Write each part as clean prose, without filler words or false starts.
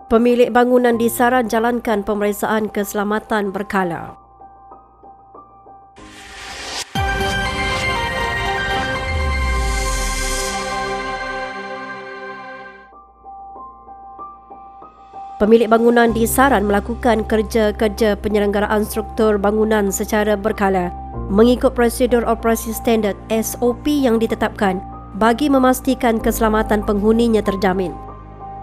Pemilik bangunan disaran jalankan pemeriksaan keselamatan berkala. Pemilik bangunan disaran melakukan kerja-kerja penyelenggaraan struktur bangunan secara berkala mengikut prosedur operasi standard SOP yang ditetapkan bagi memastikan keselamatan penghuninya terjamin.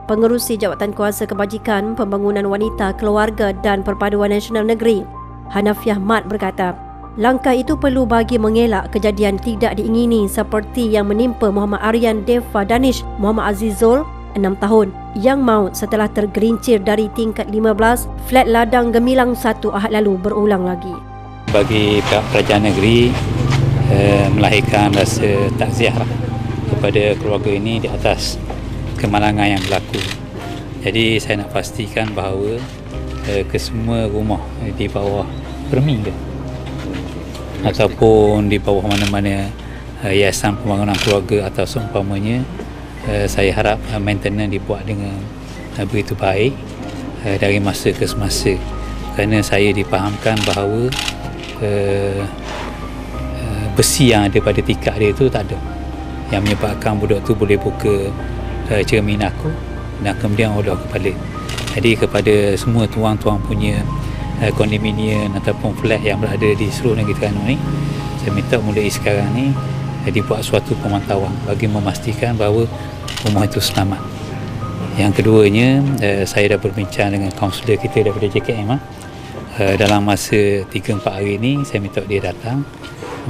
Pengerusi Jawatan Kuasa Kebajikan Pembangunan Wanita, Keluarga dan Perpaduan Nasional Negeri, Hanafiah Mat berkata, langkah itu perlu bagi mengelak kejadian tidak diingini seperti yang menimpa Muhammad Aryan Defa Danish Muhammad Azizul, 6 tahun, yang maut setelah tergelincir dari tingkat 15 flat Ladang Gemilang 1 Ahad lalu berulang lagi. Bagi pihak kerajaan negeri melahirkan rasa takziah kepada keluarga ini di atas kemalangan yang berlaku. Jadi saya nak pastikan bahawa kesemua rumah di bawah permi ke ataupun di bawah mana-mana yayasan pembangunan keluarga atau seumpamanya, saya harap maintenance dibuat dengan begitu baik dari masa ke semasa, kerana saya dipahamkan bahawa besi yang ada pada tikar dia itu tak ada, yang menyebabkan budak tu boleh buka cermin aku dan kemudian olah kepala. Jadi kepada semua tuan-tuan punya kondominium ataupun flat yang berada di seluruh negeri Terengganu ni, saya minta mulai sekarang ni dibuat suatu pemantauan bagi memastikan bahawa rumah itu selamat. Yang keduanya, saya dah berbincang dengan kaunselor kita daripada JKM. Dalam masa 3-4 hari ini saya minta dia datang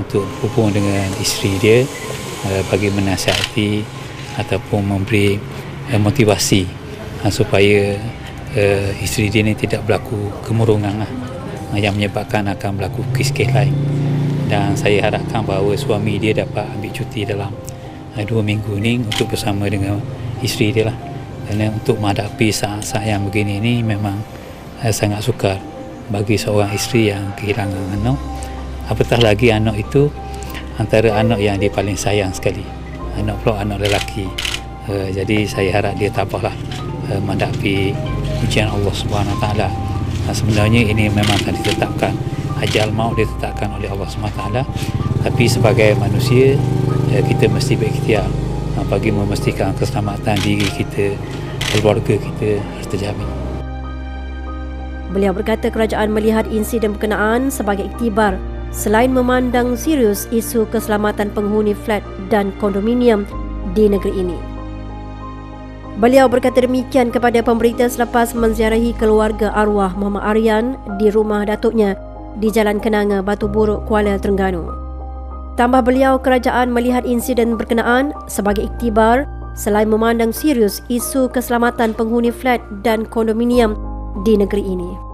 untuk berhubung dengan isteri dia bagi menasihati ataupun memberi motivasi supaya isteri dia ni tidak berlaku kemurungan yang menyebabkan akan berlaku kes-kes lain. Dan saya harapkan bahawa suami dia dapat ambil cuti dalam 2 minggu ni untuk bersama dengan isteri dia lah. Kerana untuk menghadapi saat-saat yang begini ni memang sangat sukar bagi seorang isteri yang kehilangan anak. Apatah lagi anak itu antara anak yang dia paling sayang sekali, anak pula anak lelaki. Jadi saya harap dia tabahlah menghadapi ujian Allah Subhanahu Taala. Sebenarnya ini memang telah ditetapkan, ajal maut ditetapkan oleh Allah Subhanahu Taala, tapi sebagai manusia kita mesti berikhtiar bagi memastikan keselamatan diri kita, keluarga kita harus terjamin. Beliau berkata kerajaan melihat insiden berkenaan sebagai iktibar selain memandang serius isu keselamatan penghuni flat dan kondominium di negeri ini. Beliau berkata demikian kepada pemberita selepas menziarahi keluarga arwah Muhammad Aryan di rumah datuknya di Jalan Kenanga, Batu Buruk, Kuala Terengganu. Tambah beliau, kerajaan melihat insiden berkenaan sebagai iktibar selain memandang serius isu keselamatan penghuni flat dan kondominium di negeri ini.